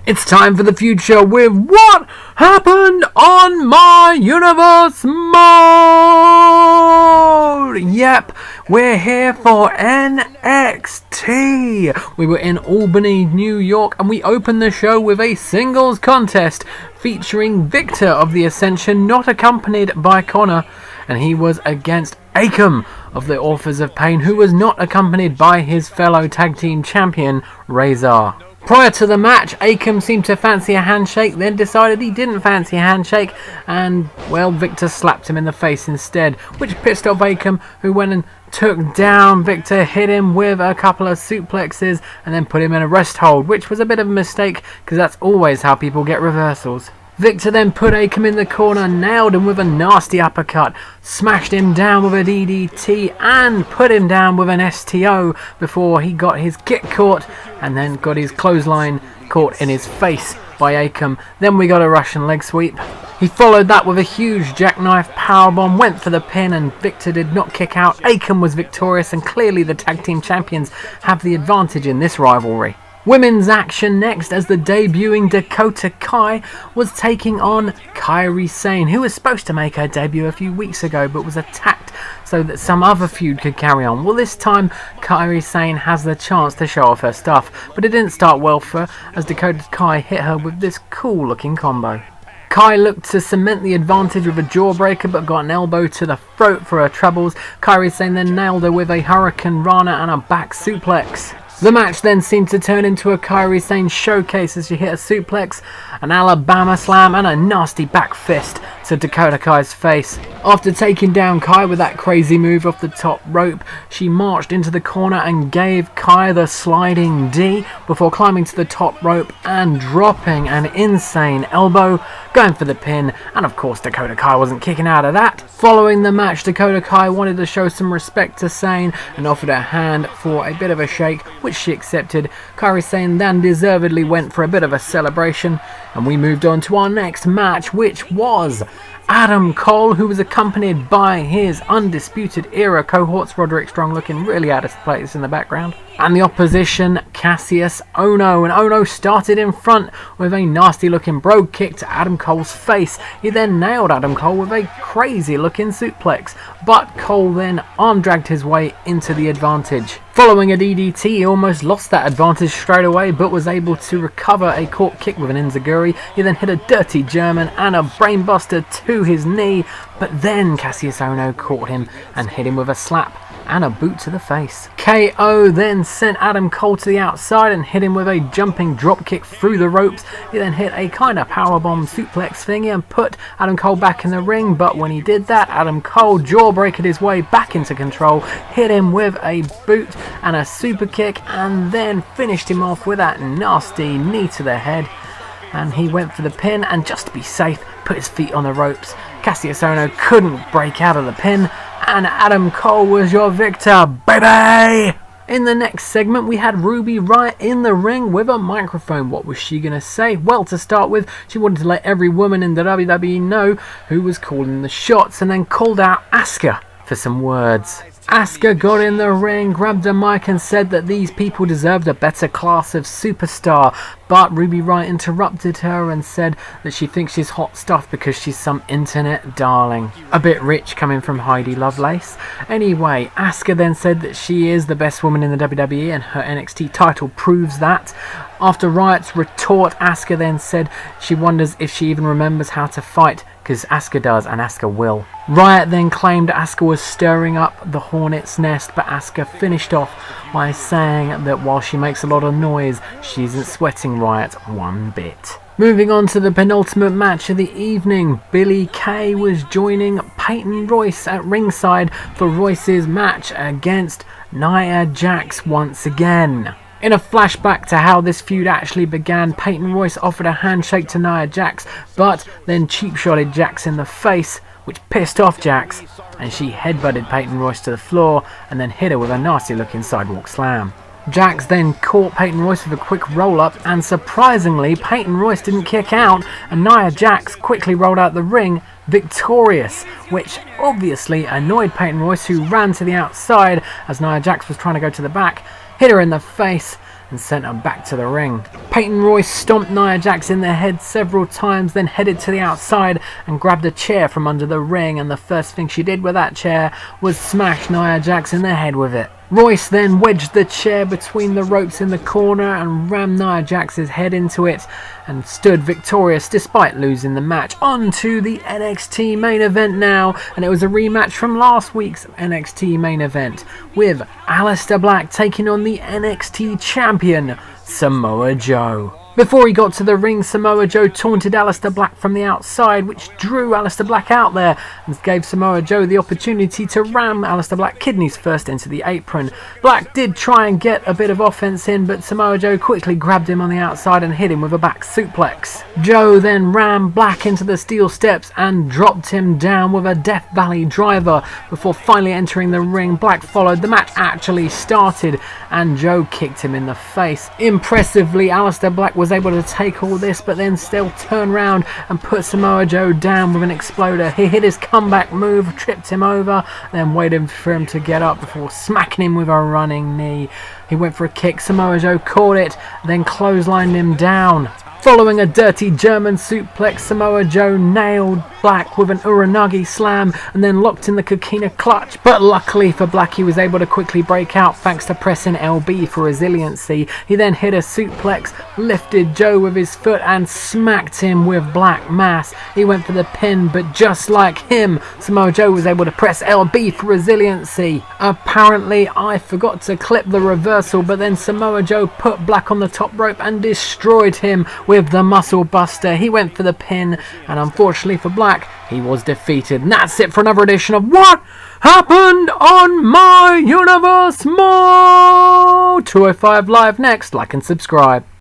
It's time for the future with What Happened on My Universe Mode! Yep, we're here for NXT! We were in Albany, New York, and we opened the show with a singles contest featuring Victor of the Ascension, not accompanied by Connor, and he was against Akam of the Authors of Pain, who was not accompanied by his fellow tag team champion, Razor. Prior to the match, Akam seemed to fancy a handshake, then decided he didn't fancy a handshake, and, well, Victor slapped him in the face instead, which pissed off Akam, who went and took down Victor, hit him with a couple of suplexes, and then put him in a rest hold, which was a bit of a mistake, because that's always how people get reversals. Victor then put Akam in the corner, nailed him with a nasty uppercut, smashed him down with a DDT and put him down with an STO before he got his kick caught and then got his clothesline caught in his face by Akam. Then we got a Russian leg sweep. He followed that with a huge jackknife powerbomb, went for the pin, and Victor did not kick out. Akam was victorious, and clearly the tag team champions have the advantage in this rivalry. Women's action next, as the debuting Dakota Kai was taking on Kairi Sane, who was supposed to make her debut a few weeks ago but was attacked so that some other feud could carry on. Well, this time Kairi Sane has the chance to show off her stuff, but it didn't start well for her, as Dakota Kai hit her with this cool looking combo. Kai looked to cement the advantage with a jawbreaker but got an elbow to the throat for her troubles. Kairi Sane then nailed her with a Hurricane Rana and a back suplex. The match then seemed to turn into a Kairi Sane showcase as she hit a suplex, an Alabama slam and a nasty back fist to Dakota Kai's face. After taking down Kai with that crazy move off the top rope, she marched into the corner and gave Kai the sliding D before climbing to the top rope and dropping an insane elbow, going for the pin, and of course Dakota Kai wasn't kicking out of that. Following the match, Dakota Kai wanted to show some respect to Sane and offered her hand for a bit of a shake, which she accepted. Kairi Sane then deservedly went for a bit of a celebration, and we moved on to our next match, which was Adam Cole, who was accompanied by his Undisputed Era cohorts, Roderick Strong looking really out of place in the background, and the opposition, Cassius Ohno. And Ohno started in front with a nasty looking brogue kick to Adam Cole's face. He then nailed Adam Cole with a crazy looking suplex, but Cole then arm dragged his way into the advantage. Following a DDT, he almost lost that advantage straight away, but was able to recover a cork kick with an enziguri. He then hit a dirty German and a brainbuster to his knee, but then Cassius Ohno caught him and hit him with a slap and a boot to the face. KO then sent Adam Cole to the outside and hit him with a jumping drop kick through the ropes. He then hit a kind of powerbomb suplex thingy and put Adam Cole back in the ring, but when he did that, Adam Cole jawbreakered his way back into control, hit him with a boot and a super kick, and then finished him off with that nasty knee to the head. And he went for the pin, and just to be safe, put his feet on the ropes. Cassius Ohno couldn't break out of the pin, and Adam Cole was your victor, baby! In the next segment, we had Ruby Riott in the ring with a microphone. What was she going to say? Well, to start with, she wanted to let every woman in the WWE know who was calling the shots, and then called out Asuka for some words. Asuka got in the ring, grabbed a mic and said that these people deserved a better class of superstar, but Ruby Riott interrupted her and said that she thinks she's hot stuff because she's some internet darling. A bit rich coming from Heidi Lovelace. Anyway, Asuka then said that she is the best woman in the WWE and her NXT title proves that. After Riott's retort, Asuka then said she wonders if she even remembers how to fight, because Asuka does and Asuka will. Riott then claimed Asuka was stirring up the hornet's nest, but Asuka finished off by saying that while she makes a lot of noise, she isn't sweating Riott one bit. Moving on to the penultimate match of the evening, Billie Kay was joining Peyton Royce at ringside for Royce's match against Nia Jax once again. In a flashback to how this feud actually began, Peyton Royce offered a handshake to Nia Jax, but then cheap-shotted Jax in the face, which pissed off Jax, and she headbutted Peyton Royce to the floor and then hit her with a nasty-looking sidewalk slam. Jax then caught Peyton Royce with a quick roll-up, and surprisingly, Peyton Royce didn't kick out, and Nia Jax quickly rolled out the ring, victorious, which obviously annoyed Peyton Royce, who ran to the outside as Nia Jax was trying to go to the back, hit her in the face, and sent her back to the ring. Peyton Royce stomped Nia Jax in the head several times, then headed to the outside and grabbed a chair from under the ring, and the first thing she did with that chair was smash Nia Jax in the head with it. Royce then wedged the chair between the ropes in the corner and rammed Nia Jax's head into it and stood victorious despite losing the match. On to the NXT main event now, and it was a rematch from last week's NXT main event with Aleister Black taking on the NXT champion Samoa Joe. Before he got to the ring, Samoa Joe taunted Aleister Black from the outside, which drew Aleister Black out there and gave Samoa Joe the opportunity to ram Aleister Black kidneys first into the apron. Black did try and get a bit of offense in, but Samoa Joe quickly grabbed him on the outside and hit him with a back suplex. Joe then rammed Black into the steel steps and dropped him down with a Death Valley driver before finally entering the ring. Black followed. The match actually started and Joe kicked him in the face. Impressively, Aleister Black was able to take all this, but then still turn around and put Samoa Joe down with an exploder. He hit his comeback move, tripped him over, then waited for him to get up before smacking him with a running knee. He went for a kick, Samoa Joe caught it, then clotheslined him down. Following a dirty German suplex, Samoa Joe nailed Black with an Uranagi slam and then locked in the Coquina clutch. But luckily for Black, he was able to quickly break out thanks to pressing LB for resiliency. He then hit a suplex, lifted Joe with his foot and smacked him with Black Mass. He went for the pin, but just like him, Samoa Joe was able to press LB for resiliency. Apparently, I forgot to clip the reversal, but then Samoa Joe put Black on the top rope and destroyed him with the Muscle Buster. He went for the pin, and unfortunately for Black, he was defeated. And that's it for another edition of What Happened on My Universe. More 205 Live next. Like and subscribe.